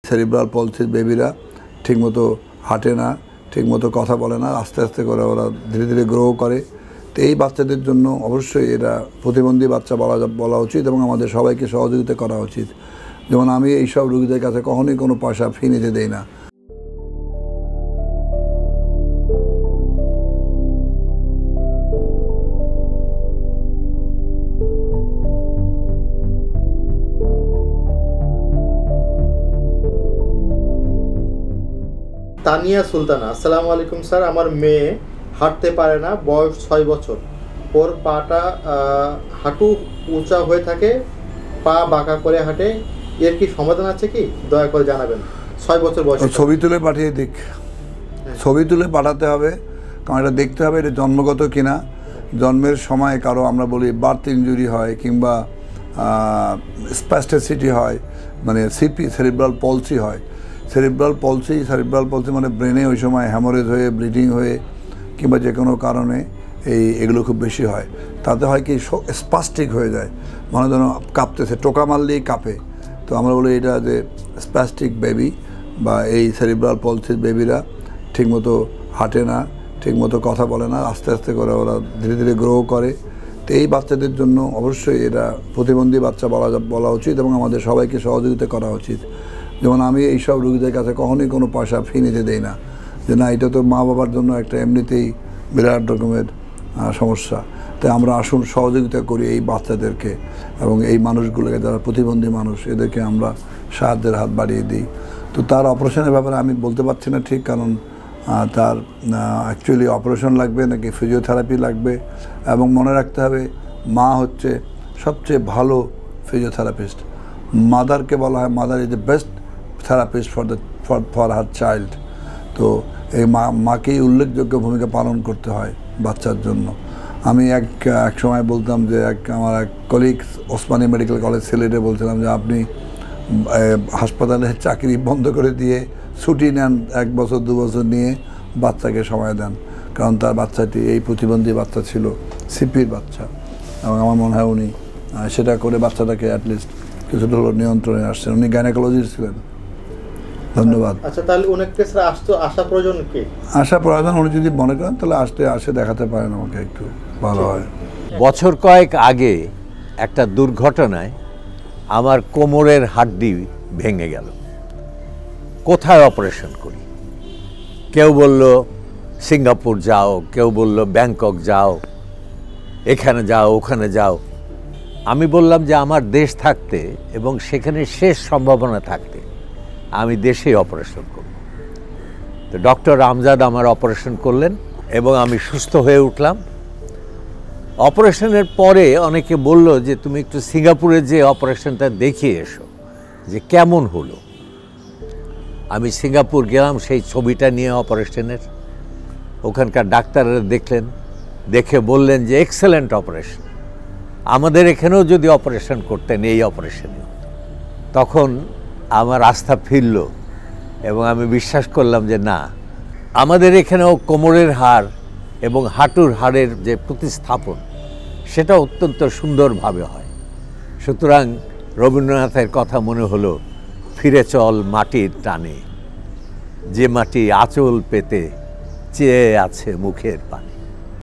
Cerebral পলসির বেবিরা ঠিকমতো হাঁটে না, ঠিকমতো কথা বলে না, আস্তে আস্তে করে ওরা ধীরে ধীরে গ্রো করে। তো এই বাচ্চাদের জন্য অবশ্যই এটা প্রতিবন্ধী বাচ্চা বলা উচিত এবং আমাদের সবাইকে সহযোগিতা করা উচিত। যেমন আমি এইসব রোগীদের কাছে কখনোই কোনো পয়সা ফি নিতে দেই না। তানিয়া সুলতানা, আসসালামু আলাইকুম স্যার। আমার মেয়ে হাঁটতে পারে না, বয়স 6 বছর। ওর পাটা হাঁটু উঁচা হয়ে থাকে, পা বাঁকা করে হাঁটে। এর কি সমাধান আছে কি, দয়া করে জানাবেন। 6 বছর বয়স। ছবি তুলে পাঠিয়ে দিক, ছবি তুলে পাঠাতে হবে, কারণ এটা দেখতে হবে এটা জন্মগত কিনা। জন্মের সময় কারো আমরা বলি বার্থ ইনজুরি হয় কিংবা স্প্যাস্টিসিটি হয়, মানে সিপি সেরিব্রাল পলসি হয়। সেরিব্রাল পলসি মানে ব্রেনে ওই সময় হ্যামোরেজ হয়ে, ব্লিডিং হয়ে কিংবা যে কোনো কারণে এগুলো খুব বেশি হয়। তাতে হয় কি স্পাস্টিক হয়ে যায়, মানে যেন কাঁপতেছে, টোকা মারলেই কাঁপে। তো আমরা বলি এটা যে স্প্যাস্টিক বেবি বা এই সেরিব্রাল পলসির বেবিরা ঠিকমতো হাঁটে না, ঠিকমতো কথা বলে না, আস্তে আস্তে করে ওরা ধীরে ধীরে গ্রো করে। তো এই বাচ্চাদের জন্য অবশ্যই এটা প্রতিবন্ধী বাচ্চা বলা উচিত এবং আমাদের সবাইকে সহযোগিতা করা উচিত। যেমন আমি এইসব রোগীদের কাছে কখনোই কোনো পয়সা ফি নিতে দেই না, যে না এটা তো মা বাবার জন্য একটা এমনিতেই বিরাট রকমের সমস্যা। তাই আমরা আসুন সহযোগিতা করি এই বাচ্চাদেরকে এবং এই মানুষগুলোকে, যারা প্রতিবন্ধী মানুষ, এদেরকে আমরা সাহায্যের হাত বাড়িয়ে দিই। তো তার অপারেশনের ব্যাপারে আমি বলতে পারছি না ঠিক, কারণ তার অ্যাকচুয়ালি অপারেশন লাগবে নাকি ফিজিওথেরাপি লাগবে। এবং মনে রাখতে হবে মা হচ্ছে সবচেয়ে ভালো ফিজিওথেরাপিস্ট। মাদারকে বলা হয় mother is the best therapist for her child. তো এই মাকেই উল্লেখযোগ্য ভূমিকা পালন করতে হয় বাচ্চার জন্য। আমি এক সময় বলতাম যে আমার এক কলিগ ওসমানী মেডিকেল কলেজ সিলেটে বলছিলাম যে আপনি হাসপাতালে চাকরি বন্ধ করে দিয়ে ছুটি নেন, 1 বছর 2 বছর নিয়ে বাচ্চাকে সময় দেন, কারণ তার বাচ্চাটি এই প্রতিবন্ধী বাচ্চা ছিল, সিপির বাচ্চা। এবং আমার মনে হয় উনি সেটা করে বাচ্চাটাকে অ্যাটলিস্ট কিছুটা হলো নিয়ন্ত্রণে আসছেন। উনি গাইনোকোলজিস্ট ছিলেন। ধন্যবাদ। আচ্ছা, তাহলে ওনাকে আসা প্রয়োজন কি? আসা প্রয়োজন, উনি যদি মনে করেন তাহলে আসে দেখাতে পারেন আমাকে, একটু ভালো হয়। বছর কয়েক আগে একটা দুর্ঘটনায় আমার কোমরের হাড্ডি ভেঙে গেল। কোথায় অপারেশন করি? কেউ বলল সিঙ্গাপুর যাও, কেউ বলল ব্যাংকক যাও, এখানে যাও, ওখানে যাও। আমি বললাম যে আমার দেশ থাকতে এবং সেখানে শেষ সম্ভাবনা থাকতে আমি দেশেই অপারেশন করব। তো ডক্টর আমজাদ আমার অপারেশন করলেন এবং আমি সুস্থ হয়ে উঠলাম। অপারেশনের পরে অনেকে বলল যে তুমি একটু সিঙ্গাপুরে যে অপারেশনটা দেখিয়ে এসো যে কেমন হলো। আমি সিঙ্গাপুর গেলাম সেই ছবিটা নিয়ে অপারেশনের। ওখানকার ডাক্তাররা দেখলেন, দেখে বললেন যে এক্সেলেন্ট অপারেশন, আমাদের এখানেও যদি অপারেশন করতেন এই অপারেশনে। তখন আমার আস্থা ফিরল এবং আমি বিশ্বাস করলাম যে না, আমাদের এখানেও কোমরের হাড় এবং হাঁটুর হাড়ের যে প্রতিস্থাপন সেটা অত্যন্ত সুন্দরভাবে হয়। সুতরাং রবীন্দ্রনাথের কথা মনে হলো, ফিরে চল মাটির টানে, যে মাটি আঁচল পেতে চেয়ে আছে মুখের পানে।